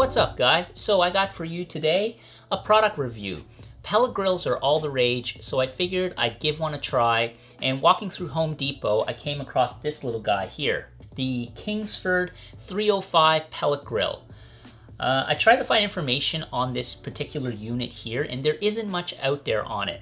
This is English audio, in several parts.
What's up guys? So I got for you today a product review. Pellet grills are all the rage, so I figured I'd give one a try, and walking through Home Depot I came across this little guy here, the Kingsford 305 pellet grill. I tried to find information on this particular unit here and there isn't much out there on it.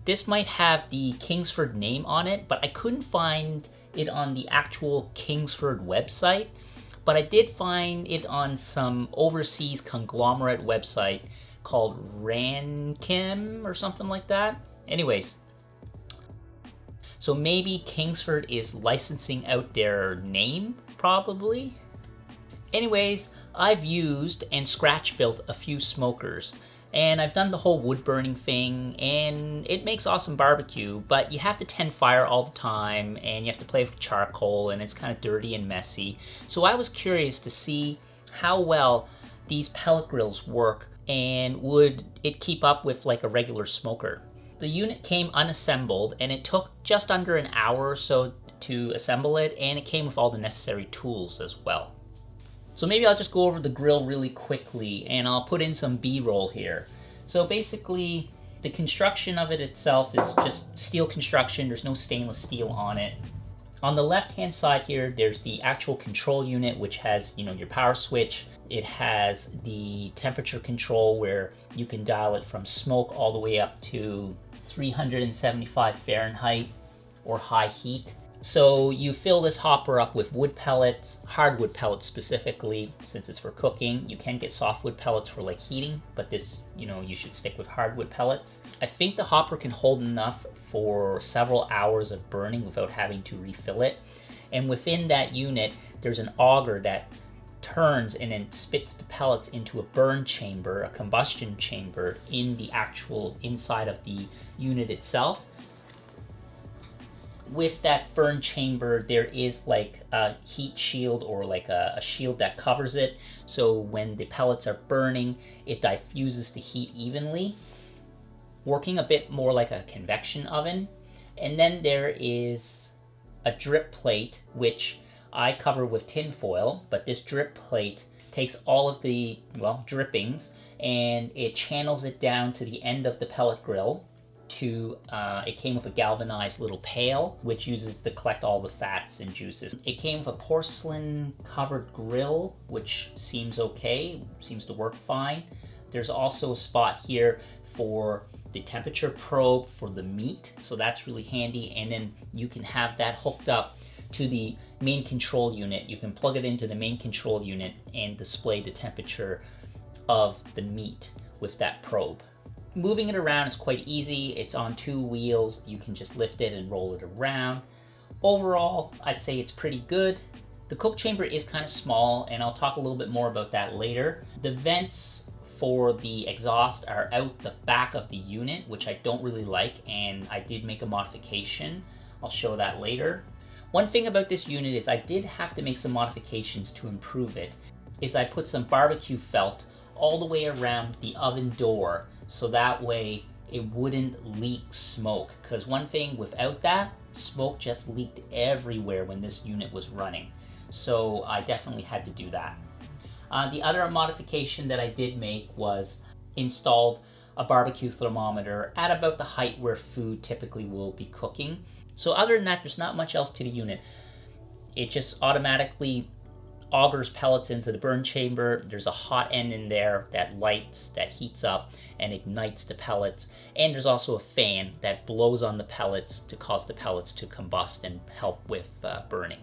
This might have the Kingsford name on it, but I couldn't find it on the actual Kingsford website. But I did find it on some overseas conglomerate website called Ranchem or something like that. Anyways, so maybe Kingsford is licensing out their name, probably. Anyways, I've used and scratch built a few smokers, and I've done the whole wood burning thing, and it makes awesome barbecue, but you have to tend fire all the time, and you have to play with charcoal, and it's kind of dirty and messy. So I was curious to see how well these pellet grills work, and would it keep up with like a regular smoker. The unit came unassembled, and it took just under an hour or so to assemble it, and it came with all the necessary tools as well. So maybe I'll just go over the grill really quickly and I'll put in some B-roll here. So basically, the construction of it itself is just steel construction. There's no stainless steel on it. On the left-hand side here, there's the actual control unit, which has, your power switch. It has the temperature control where you can dial it from smoke all the way up to 375 Fahrenheit or high heat. So you fill this hopper up with wood pellets, hardwood pellets specifically, since it's for cooking. You can get softwood pellets for like heating, but this, you should stick with hardwood pellets. I think the hopper can hold enough for several hours of burning without having to refill it. And within that unit, there's an auger that turns and then spits the pellets into a burn chamber, a combustion chamber in the actual inside of the unit itself. With that burn chamber, there is like a heat shield or like a shield that covers it. So when the pellets are burning, it diffuses the heat evenly, working a bit more like a convection oven. And then there is a drip plate, which I cover with tin foil, but this drip plate takes all of the, drippings and it channels it down to the end of the pellet grill. It came with a galvanized little pail, which uses to collect all the fats and juices. It came with a porcelain covered grill, which seems okay, seems to work fine. There's also a spot here for the temperature probe for the meat, so that's really handy. And then you can have that hooked up to the main control unit. You can plug it into the main control unit and display the temperature of the meat with that probe. Moving it around is quite easy. It's on two wheels. You can just lift it and roll it around. Overall, I'd say it's pretty good. The cook chamber is kind of small, and I'll talk a little bit more about that later. The vents for the exhaust are out the back of the unit, which I don't really like, and I did make a modification. I'll show that later. One thing about this unit is I did have to make some modifications to improve it, is I put some barbecue felt all the way around the oven door, so that way it wouldn't leak smoke. Because one thing, without that, smoke just leaked everywhere when this unit was running. So I definitely had to do that. The other modification that I did make was installed a barbecue thermometer at about the height where food typically will be cooking. So other than that, there's not much else to the unit. It just automatically augers pellets into the burn chamber. There's a hot end in there that lights, that heats up and ignites the pellets. And there's also a fan that blows on the pellets to cause the pellets to combust and help with burning.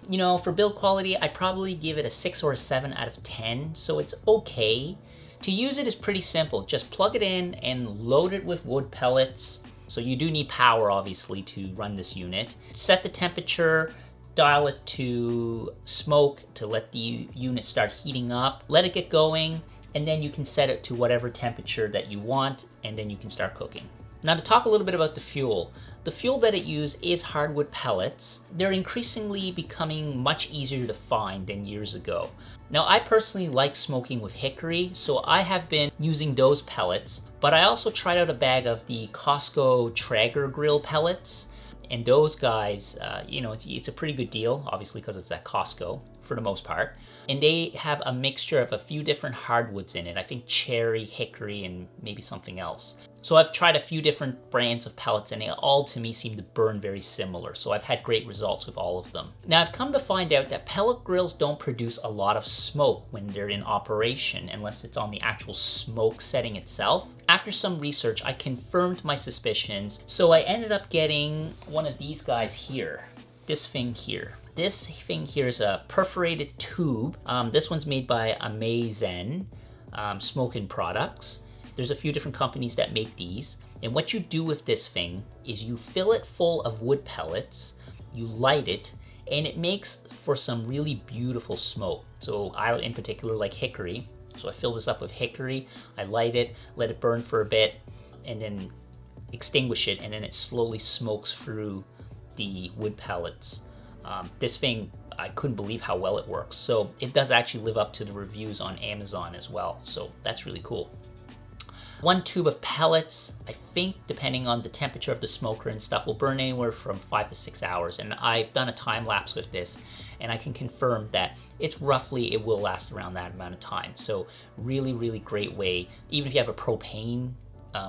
For build quality, I'd probably give it a 6 or a 7 out of 10, so it's okay. To use it is pretty simple. Just plug it in and load it with wood pellets. So you do need power, obviously, to run this unit. Set the temperature, dial it to smoke to let the unit start heating up. Let it get going, and then you can set it to whatever temperature that you want, and then you can start cooking. Now to talk a little bit about the fuel. The fuel that it uses is hardwood pellets. They're increasingly becoming much easier to find than years ago. Now I personally like smoking with hickory, so I have been using those pellets, but I also tried out a bag of the Costco Traeger grill pellets, And those guys, you know, it's a pretty good deal, obviously, because it's at Costco for the most part. And they have a mixture of a few different hardwoods in it. I think cherry, hickory, and maybe something else. So I've tried a few different brands of pellets, and they all to me seem to burn very similar. So I've had great results with all of them. Now I've come to find out that pellet grills don't produce a lot of smoke when they're in operation, unless it's on the actual smoke setting itself. After some research, I confirmed my suspicions. So I ended up getting one of these guys here. This thing here. This thing here is a perforated tube. This one's made by Amazon Smoking Products. There's a few different companies that make these. And what you do with this thing is you fill it full of wood pellets, you light it, and it makes for some really beautiful smoke. So I, in particular, like hickory. So I fill this up with hickory, I light it, let it burn for a bit, and then extinguish it, and then it slowly smokes through the wood pellets. This thing, I couldn't believe how well it works. So it does actually live up to the reviews on Amazon as well. So that's really cool. One tube of pellets, I think, depending on the temperature of the smoker and stuff, will burn anywhere from 5 to 6 hours. And I've done a time lapse with this, and I can confirm that it's roughly, it will last around that amount of time. So really, really great way. Even if you have a propane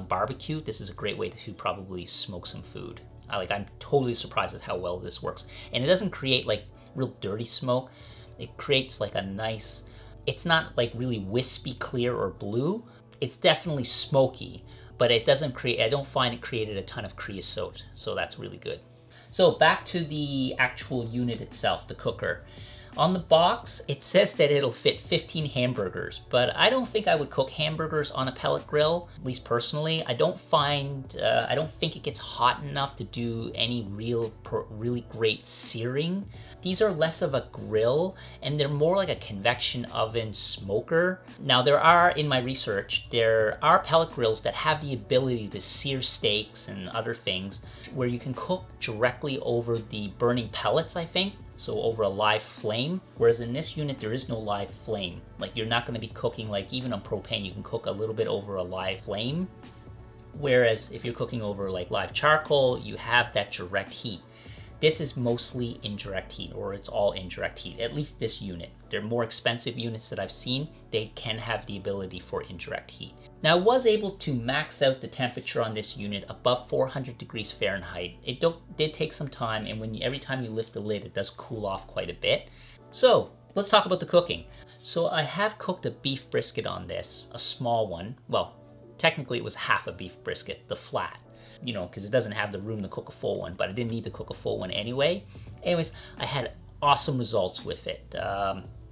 barbecue, this is a great way to probably smoke some food. I'm totally surprised at how well this works. And it doesn't create like real dirty smoke. It creates like a nice, it's not like really wispy clear or blue. It's definitely smoky, but it doesn't create, I don't find it created a ton of creosote. So that's really good. So back to the actual unit itself, the cooker. On the box, it says that it'll fit 15 hamburgers, but I don't think I would cook hamburgers on a pellet grill, at least personally. I don't think it gets hot enough to do any really great searing. These are less of a grill, and they're more like a convection oven smoker. Now there are, in my research, there are pellet grills that have the ability to sear steaks and other things, where you can cook directly over the burning pellets, I think. So over a live flame, whereas in this unit there is no live flame. Like you're not going to be cooking, like even on propane you can cook a little bit over a live flame, whereas if you're cooking over like live charcoal, you have that direct heat. This is mostly indirect heat, or it's all indirect heat, at least this unit. They're more expensive units that I've seen, they can have the ability for indirect heat. Now I was able to max out the temperature on this unit above 400 degrees Fahrenheit. It did take some time, and every time you lift the lid, it does cool off quite a bit. So let's talk about the cooking. So I have cooked a beef brisket on this, a small one. Well, technically it was half a beef brisket, the flat, you know, because it doesn't have the room to cook a full one, but I didn't need to cook a full one anyway. Anyways, I had awesome results with it.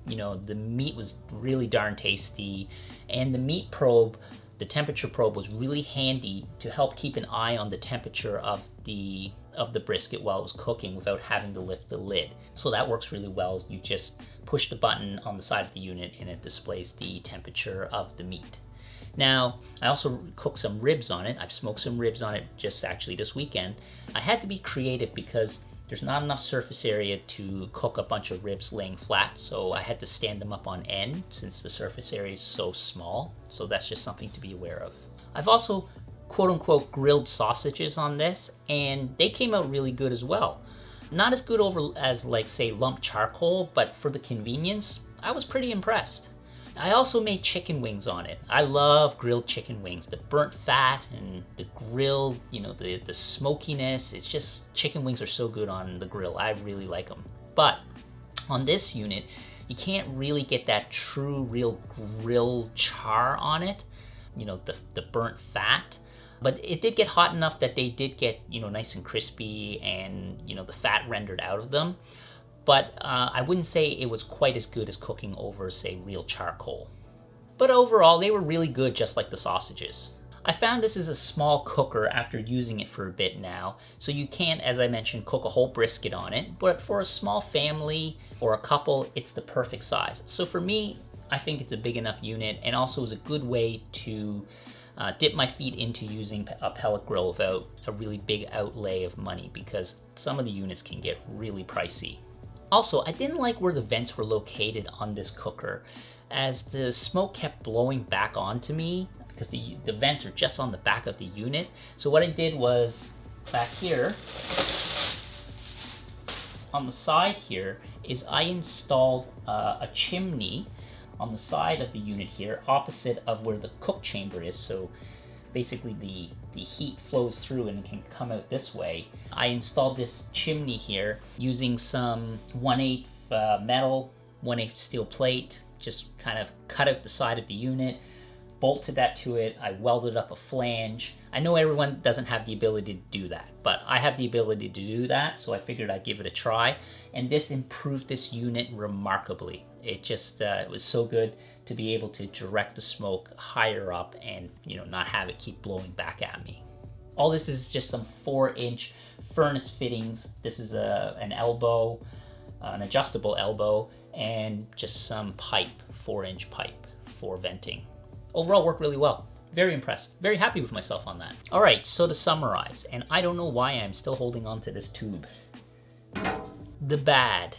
You know, the meat was really darn tasty, and the meat probe, the temperature probe, was really handy to help keep an eye on the temperature of the brisket while it was cooking without having to lift the lid. So that works really well. You just push the button on the side of the unit and it displays the temperature of the meat. Now, I also cooked some ribs on it. I've smoked some ribs on it just actually this weekend. I had to be creative because there's not enough surface area to cook a bunch of ribs laying flat, so I had to stand them up on end since the surface area is so small. So that's just something to be aware of. I've also quote-unquote grilled sausages on this, and they came out really good as well. Not as good as like say lumped charcoal, but for the convenience, I was pretty impressed. I also made chicken wings on it. I love grilled chicken wings. The burnt fat and the grill, you know, the smokiness. It's just, chicken wings are so good on the grill. I really like them. But on this unit, you can't really get that true real grill char on it. You know, the burnt fat. But it did get hot enough that they did get, you know, nice and crispy and, you know, the fat rendered out of them. But I wouldn't say it was quite as good as cooking over, say, real charcoal. But overall, they were really good, just like the sausages. I found this is a small cooker after using it for a bit now, so you can't, as I mentioned, cook a whole brisket on it, but for a small family or a couple, it's the perfect size. So for me, I think it's a big enough unit, and also is a good way to dip my feet into using a pellet grill without a really big outlay of money, because some of the units can get really pricey. Also, I didn't like where the vents were located on this cooker, as the smoke kept blowing back onto me, because the vents are just on the back of the unit. So what I did was, back here, on the side here is I installed a chimney on the side of the unit here, opposite of where the cook chamber is. So basically the heat flows through and can come out this way. I installed this chimney here using some 1/8 metal, 1/8 steel plate, just kind of cut out the side of the unit, bolted that to it. I welded up a flange. I know everyone doesn't have the ability to do that, but I have the ability to do that, so I figured I'd give it a try. And this improved this unit remarkably. It just, it was so good to be able to direct the smoke higher up and, you know, not have it keep blowing back at me. All this is just some 4-inch furnace fittings. This is an elbow, an adjustable elbow, and just some pipe, 4-inch pipe for venting. Overall worked really well. Very impressed. Very happy with myself on that. All right, so to summarize, and I don't know why I'm still holding on to this tube. The bad,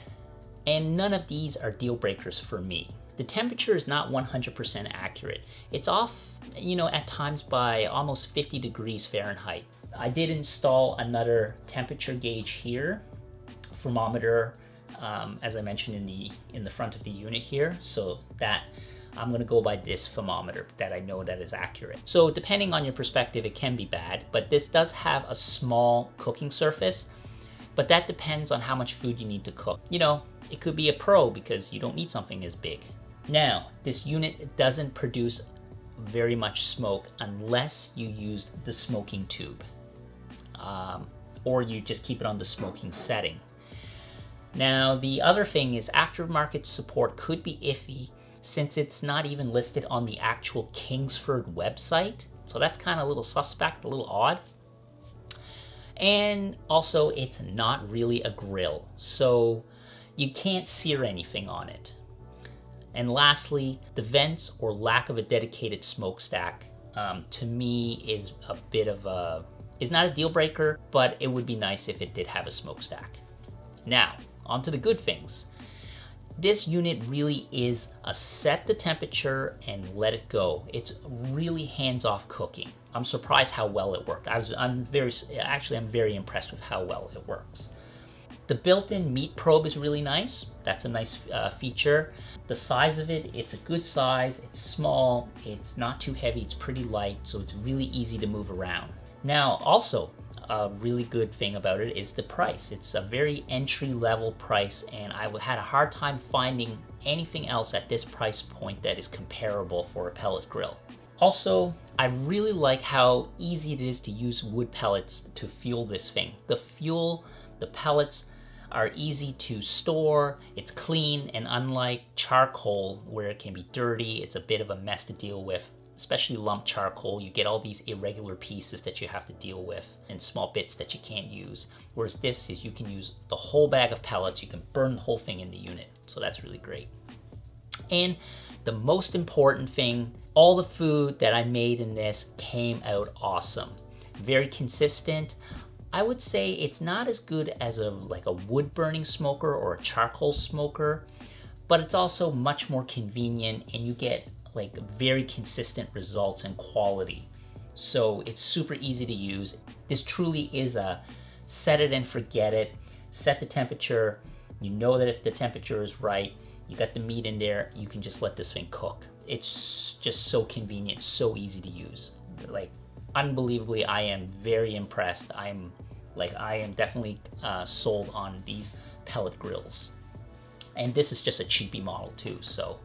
and none of these are deal breakers for me. The temperature is not 100% accurate. It's off, you know, at times by almost 50 degrees Fahrenheit. I did install another temperature gauge here, thermometer, as I mentioned in the front of the unit here, so that I'm gonna go by this thermometer that I know that is accurate. So depending on your perspective, it can be bad, but this does have a small cooking surface, but that depends on how much food you need to cook. You know, it could be a pro because you don't need something as big. Now, this unit doesn't produce very much smoke unless you use the smoking tube, or you just keep it on the smoking setting. Now, the other thing is aftermarket support could be iffy since it's not even listed on the actual Kingsford website. So that's kind of a little suspect, a little odd. And also it's not really a grill, so you can't sear anything on it. And lastly, the vents or lack of a dedicated smokestack to me is a bit of a, is not a deal breaker, but it would be nice if it did have a smokestack. Now, on to the good things. This unit really is a set the temperature and let it go. It's really hands-off cooking. I'm surprised how well it worked. I'm very impressed with how well it works. The built-in meat probe is really nice. That's a nice feature. The size of it, it's a good size. It's small, it's not too heavy, it's pretty light, so it's really easy to move around. Now, also, a really good thing about it is the price. It's a very entry-level price, and I had a hard time finding anything else at this price point that is comparable for a pellet grill. Also, I really like how easy it is to use wood pellets to fuel this thing. The pellets are easy to store, it's clean, and unlike charcoal where it can be dirty, it's a bit of a mess to deal with. Especially lumped charcoal, you get all these irregular pieces that you have to deal with and small bits that you can't use. Whereas this is, you can use the whole bag of pellets, you can burn the whole thing in the unit. So that's really great. And the most important thing, all the food that I made in this came out awesome. Very consistent. I would say it's not as good as like a wood burning smoker or a charcoal smoker, but it's also much more convenient and you get like very consistent results and quality. So it's super easy to use. This truly is a set it and forget it. Set the temperature. You know that if the temperature is right, you got the meat in there, you can just let this thing cook. It's just so convenient, so easy to use. Like unbelievably, I am very impressed. I am definitely sold on these pellet grills. And this is just a cheapy model too, so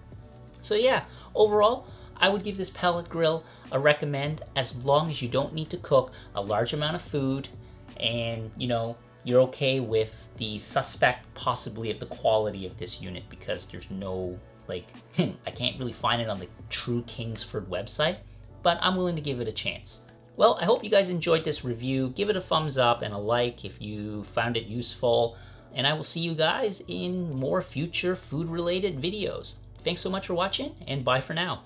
yeah, overall, I would give this pellet grill a recommend as long as you don't need to cook a large amount of food and, you know, you're okay with the suspect possibly of the quality of this unit because there's no, like, I can't really find it on the true Kingsford website, but I'm willing to give it a chance. Well, I hope you guys enjoyed this review. Give it a thumbs up and a like if you found it useful, and I will see you guys in more future food-related videos. Thanks so much for watching, and bye for now.